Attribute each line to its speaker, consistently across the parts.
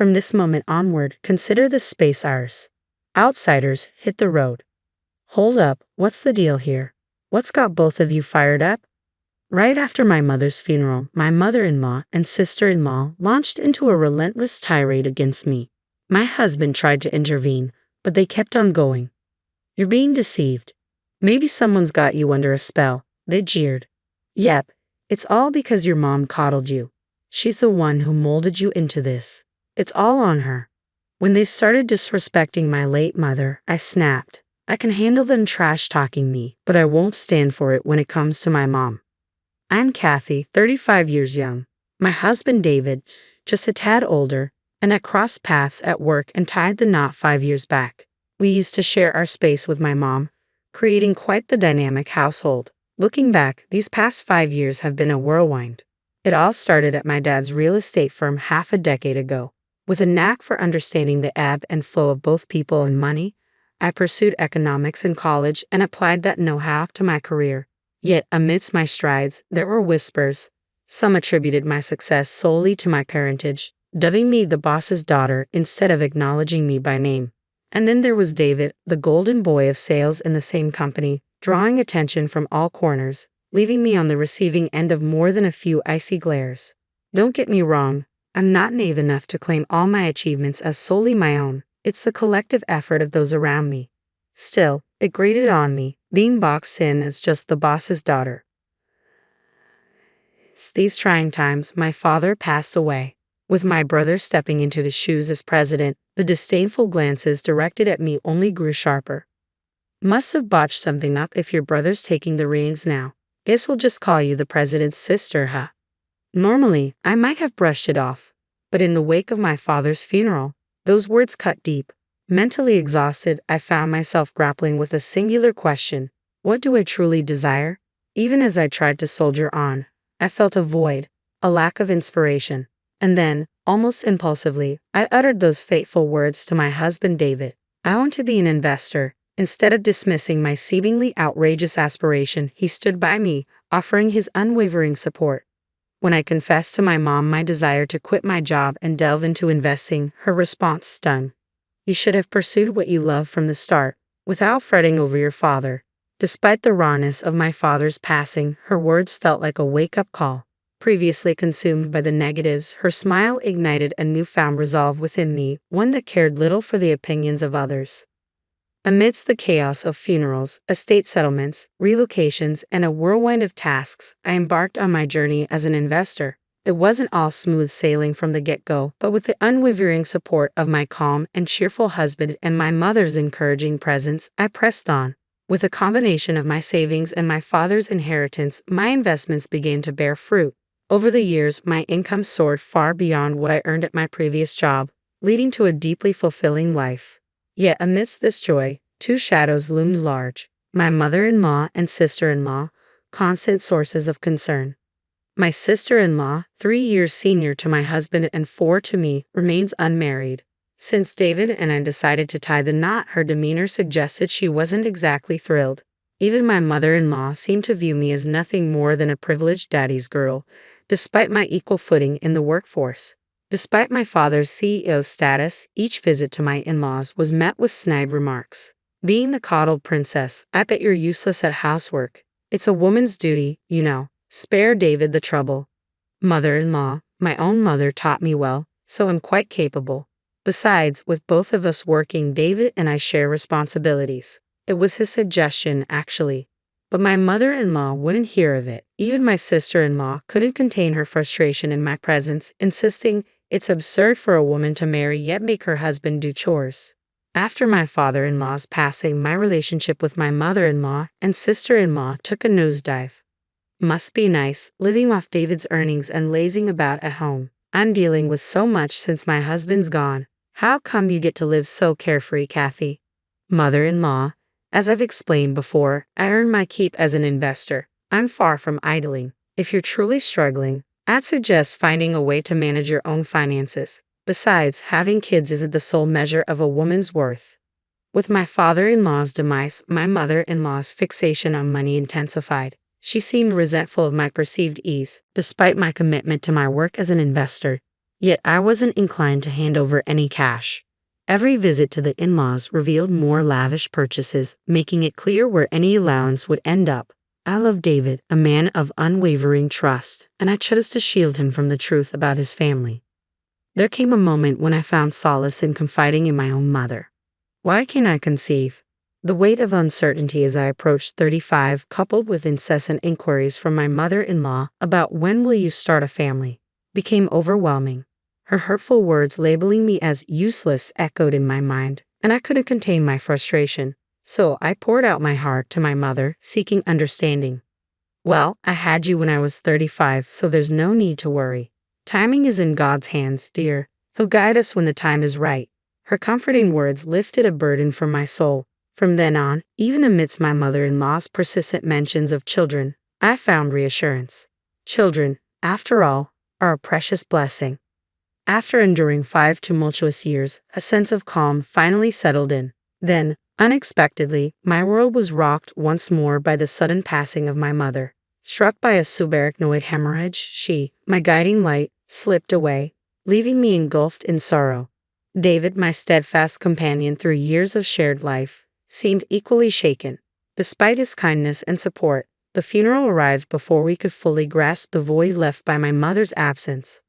Speaker 1: From this moment onward, consider this space ours. Outsiders, hit the road. Hold up, what's the deal here? What's got both of you fired up? Right after my mother's funeral, my mother-in-law and sister-in-law launched into a relentless tirade against me. My husband tried to intervene, but they kept on going. You're being deceived. Maybe someone's got you under a spell, they jeered. Yep, it's all because your mom coddled you. She's the one who molded you into this. It's all on her. When they started disrespecting my late mother, I snapped. I can handle them trash-talking me, but I won't stand for it when it comes to my mom. I'm Kathy, 35 years young. My husband David, just a tad older, and I crossed paths at work and tied the knot 5 years back. We used to share our space with my mom, creating quite the dynamic household. Looking back, these past 5 years have been a whirlwind. It all started at my dad's real estate firm half a decade ago. With a knack for understanding the ebb and flow of both people and money, I pursued economics in college and applied that know-how to my career. Yet, amidst my strides, there were whispers. Some attributed my success solely to my parentage, dubbing me the boss's daughter instead of acknowledging me by name. And then there was David, the golden boy of sales in the same company, drawing attention from all corners, leaving me on the receiving end of more than a few icy glares. Don't get me wrong, I'm not naive enough to claim all my achievements as solely my own. It's the collective effort of those around me. Still, it grated on me, being boxed in as just the boss's daughter. These trying times, my father passed away. With my brother stepping into the shoes as president, the disdainful glances directed at me only grew sharper. Must have botched something up if your brother's taking the reins now. Guess we'll just call you the president's sister, huh? Normally, I might have brushed it off, but in the wake of my father's funeral, those words cut deep. Mentally exhausted, I found myself grappling with a singular question. What do I truly desire? Even as I tried to soldier on, I felt a void, a lack of inspiration. And then, almost impulsively, I uttered those fateful words to my husband David. I want to be an investor. Instead of dismissing my seemingly outrageous aspiration, he stood by me, offering his unwavering support. When I confessed to my mom my desire to quit my job and delve into investing, her response stung. You should have pursued what you love from the start, without fretting over your father. Despite the rawness of my father's passing, her words felt like a wake-up call. Previously consumed by the negatives, her smile ignited a newfound resolve within me, one that cared little for the opinions of others. Amidst the chaos of funerals, estate settlements, relocations, and a whirlwind of tasks, I embarked on my journey as an investor. It wasn't all smooth sailing from the get-go, but with the unwavering support of my calm and cheerful husband and my mother's encouraging presence, I pressed on. With a combination of my savings and my father's inheritance, my investments began to bear fruit. Over the years, my income soared far beyond what I earned at my previous job, leading to a deeply fulfilling life. Yet amidst this joy, two shadows loomed large: my mother-in-law and sister-in-law, constant sources of concern. My sister-in-law, 3 years senior to my husband and 4 to me, remains unmarried. Since David and I decided to tie the knot, her demeanor suggested she wasn't exactly thrilled. Even my mother-in-law seemed to view me as nothing more than a privileged daddy's girl, despite my equal footing in the workforce. Despite my father's CEO status, each visit to my in-laws was met with snide remarks. Being the coddled princess, I bet you're useless at housework. It's a woman's duty, you know. Spare David the trouble. Mother-in-law, my own mother taught me well, so I'm quite capable. Besides, with both of us working, David and I share responsibilities. It was his suggestion, actually. But my mother-in-law wouldn't hear of it. Even my sister-in-law couldn't contain her frustration in my presence, insisting it's absurd for a woman to marry yet make her husband do chores. After my father-in-law's passing, my relationship with my mother-in-law and sister-in-law took a nosedive. Must be nice, living off David's earnings and lazing about at home. I'm dealing with so much since my husband's gone. How come you get to live so carefree, Kathy? Mother-in-law, as I've explained before, I earn my keep as an investor. I'm far from idling. If you're truly struggling, I'd suggest finding a way to manage your own finances. Besides, having kids isn't the sole measure of a woman's worth. With my father-in-law's demise, my mother-in-law's fixation on money intensified. She seemed resentful of my perceived ease, despite my commitment to my work as an investor. Yet I wasn't inclined to hand over any cash. Every visit to the in-laws revealed more lavish purchases, making it clear where any allowance would end up. I loved David, a man of unwavering trust, and I chose to shield him from the truth about his family. There came a moment when I found solace in confiding in my own mother. Why can't I conceive? The weight of uncertainty as I approached 35, coupled with incessant inquiries from my mother-in-law about when will you start a family, became overwhelming. Her hurtful words labeling me as useless echoed in my mind, and I couldn't contain my frustration. So I poured out my heart to my mother, seeking understanding. Well, I had you when I was 35, so there's no need to worry. Timing is in God's hands, dear. He'll guide us when the time is right. Her comforting words lifted a burden from my soul. From then on, even amidst my mother-in-law's persistent mentions of children, I found reassurance. Children, after all, are a precious blessing. After enduring 5 tumultuous years, a sense of calm finally settled in. Then, unexpectedly, my world was rocked once more by the sudden passing of my mother. Struck by a subarachnoid hemorrhage, she, my guiding light, slipped away, leaving me engulfed in sorrow. David, my steadfast companion through years of shared life, seemed equally shaken. Despite his kindness and support, the funeral arrived before we could fully grasp the void left by my mother's absence.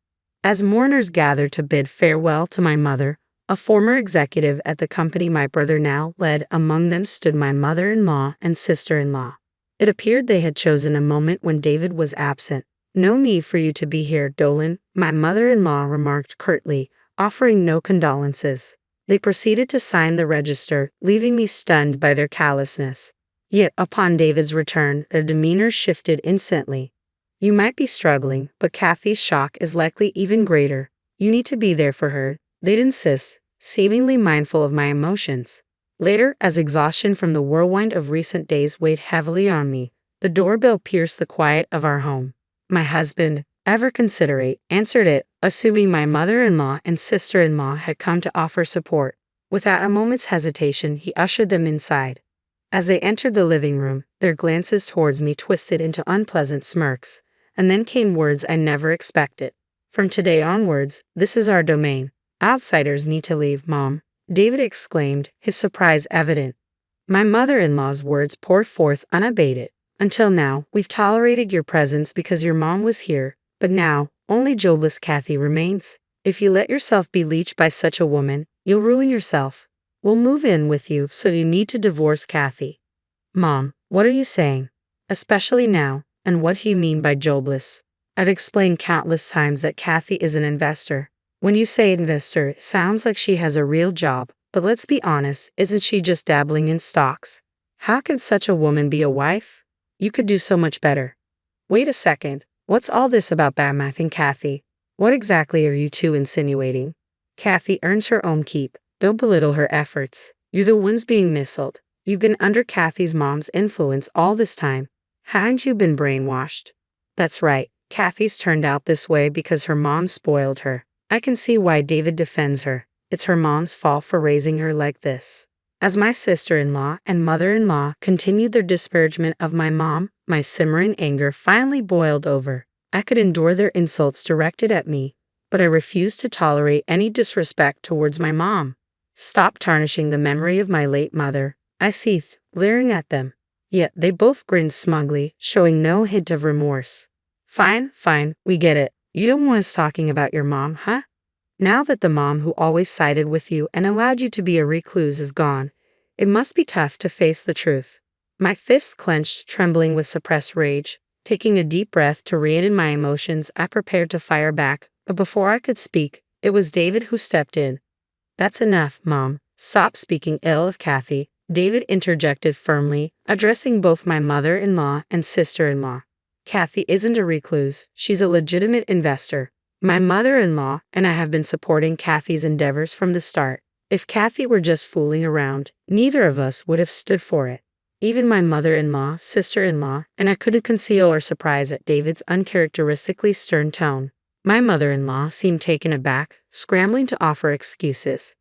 Speaker 1: As mourners gathered to bid farewell to my mother, a former executive at the company my brother now led, among them stood my mother-in-law and sister-in-law. It appeared they had chosen a moment when David was absent. "No need for you to be here, Dolan," my mother-in-law remarked curtly, offering no condolences. They proceeded to sign the register, leaving me stunned by their callousness. Yet upon David's return, their demeanor shifted instantly. "You might be struggling, but Kathy's shock is likely even greater. You need to be there for her," they'd insist, seemingly mindful of my emotions. Later, as exhaustion from the whirlwind of recent days weighed heavily on me, the doorbell pierced the quiet of our home. My husband, ever considerate, answered it, assuming my mother-in-law and sister-in-law had come to offer support. Without a moment's hesitation, he ushered them inside. As they entered the living room, their glances towards me twisted into unpleasant smirks, and then came words I never expected. "From today onwards, this is our domain. Outsiders need to leave, Mom," David exclaimed, his surprise evident. My mother-in-law's words poured forth unabated. "Until now, we've tolerated your presence because your mom was here, but now, only jobless Kathy remains. If you let yourself be leached by such a woman, you'll ruin yourself. We'll move in with you, so you need to divorce Kathy." "Mom, what are you saying? Especially now, and what do you mean by jobless?" "I've explained countless times that Kathy is an investor. When you say investor, it sounds like she has a real job, but let's be honest, isn't she just dabbling in stocks? How could such a woman be a wife? You could do so much better." "Wait a second, what's all this about bad-mouthing Kathy? What exactly are you two insinuating?" "Kathy earns her own keep. Don't belittle her efforts. You're the ones being misled. You've been under Kathy's mom's influence all this time. Haven't you been brainwashed?" "That's right. Kathy's turned out this way because her mom spoiled her. I can see why David defends her. It's her mom's fault for raising her like this." As my sister-in-law and mother-in-law continued their disparagement of my mom, my simmering anger finally boiled over. I could endure their insults directed at me, but I refused to tolerate any disrespect towards my mom. "Stop tarnishing the memory of my late mother," I seethed, glaring at them. Yet they both grinned smugly, showing no hint of remorse. Fine, we get it. You don't want us talking about your mom, huh? Now that the mom who always sided with you and allowed you to be a recluse is gone, it must be tough to face the truth." My fists clenched, trembling with suppressed rage. Taking a deep breath to rein in my emotions, I prepared to fire back, but before I could speak, it was David who stepped in. "That's enough, Mom. Stop speaking ill of Kathy," David interjected firmly, addressing both my mother-in-law and sister-in-law. "Kathy isn't a recluse. She's a legitimate investor. My mother-in-law and I have been supporting Kathy's endeavors from the start. If Kathy were just fooling around, neither of us would have stood for it." Even my mother-in-law, sister-in-law, and I couldn't conceal our surprise at David's uncharacteristically stern tone. My mother-in-law seemed taken aback, scrambling to offer excuses.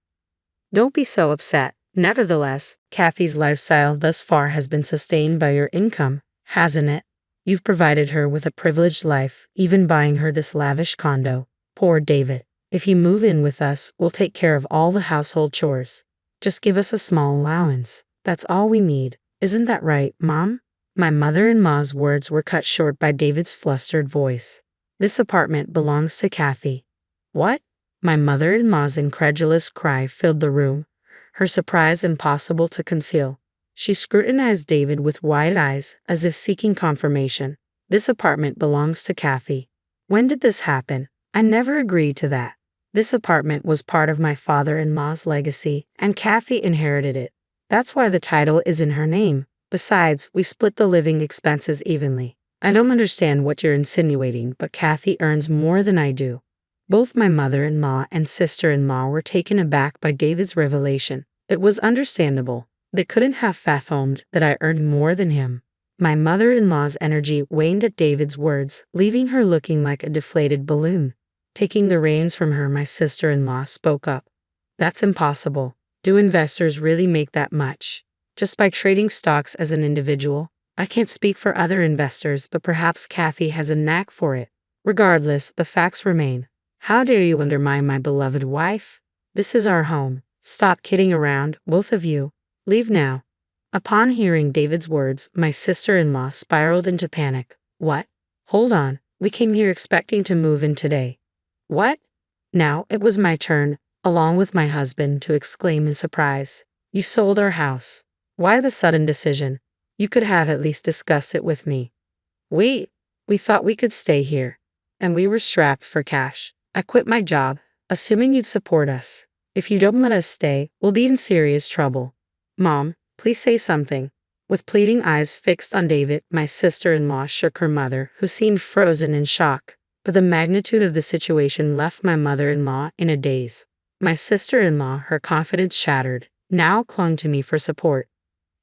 Speaker 1: "Don't be so upset. Nevertheless, Kathy's lifestyle thus far has been sustained by your income, hasn't it? You've provided her with a privileged life, even buying her this lavish condo." Poor David. If you move in with us, we'll take care of all the household chores. Just give us a small allowance. That's all we need. Isn't that right, Mom? My mother-in-law's words were cut short by David's flustered voice. This apartment belongs to Kathy. What? My mother-in-law's incredulous cry filled the room, her surprise impossible to conceal. She scrutinized David with wide eyes, as if seeking confirmation. This apartment belongs to Kathy. When did this happen? I never agreed to that. This apartment was part of my father-in-law's legacy, and Kathy inherited it. That's why the title is in her name. Besides, we split the living expenses evenly. I don't understand what you're insinuating, but Kathy earns more than I do. Both my mother-in-law and sister-in-law were taken aback by David's revelation. It was understandable. They couldn't have fathomed that I earned more than him. My mother-in-law's energy waned at David's words, leaving her looking like a deflated balloon. Taking the reins from her, my sister-in-law spoke up. That's impossible. Do investors really make that much? Just by trading stocks as an individual? I can't speak for other investors, but perhaps Kathy has a knack for it. Regardless, the facts remain. How dare you undermine my beloved wife? This is our home. Stop kidding around, both of you. Leave now. Upon hearing David's words, my sister-in-law spiraled into panic. What? Hold on. We came here expecting to move in today. What? Now it was my turn, along with my husband, to exclaim in surprise. You sold our house. Why the sudden decision? You could have at least discussed it with me. We thought we could stay here. And we were strapped for cash. I quit my job, assuming you'd support us. If you don't let us stay, we'll be in serious trouble. Mom, please say something. With pleading eyes fixed on David, my sister-in-law shook her mother, who seemed frozen in shock. But the magnitude of the situation left my mother-in-law in a daze. My sister-in-law, her confidence shattered, now clung to me for support.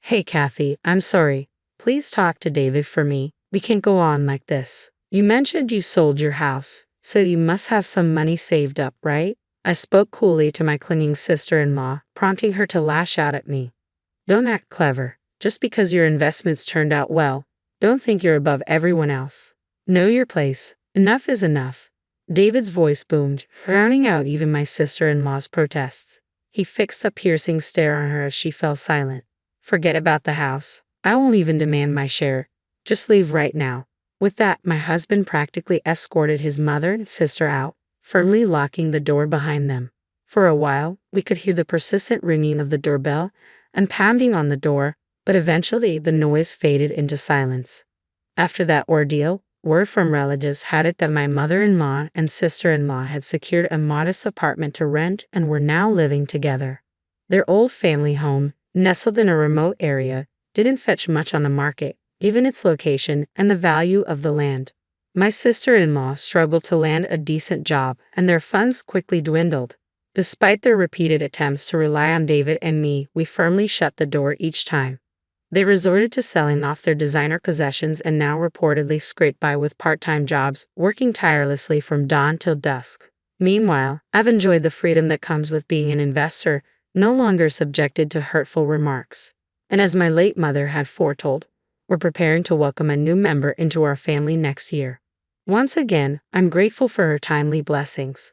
Speaker 1: Hey, Kathy, I'm sorry. Please talk to David for me. We can't go on like this. You mentioned you sold your house, so you must have some money saved up, right? I spoke coolly to my clinging sister-in-law, prompting her to lash out at me. Don't act clever. Just because your investments turned out well, don't think you're above everyone else. Know your place. Enough is enough. David's voice boomed, drowning out even my sister-in-law's protests. He fixed a piercing stare on her as she fell silent. Forget about the house. I won't even demand my share. Just leave right now. With that, my husband practically escorted his mother and sister out, firmly locking the door behind them. For a while, we could hear the persistent ringing of the doorbell and pounding on the door, but eventually the noise faded into silence. After that ordeal, word from relatives had it that my mother-in-law and sister-in-law had secured a modest apartment to rent and were now living together. Their old family home, nestled in a remote area, didn't fetch much on the market, given its location and the value of the land. My sister-in-law struggled to land a decent job, and their funds quickly dwindled. Despite their repeated attempts to rely on David and me, we firmly shut the door each time. They resorted to selling off their designer possessions and now reportedly scrape by with part-time jobs, working tirelessly from dawn till dusk. Meanwhile, I've enjoyed the freedom that comes with being an investor, no longer subjected to hurtful remarks. And as my late mother had foretold, we're preparing to welcome a new member into our family next year. Once again, I'm grateful for her timely blessings.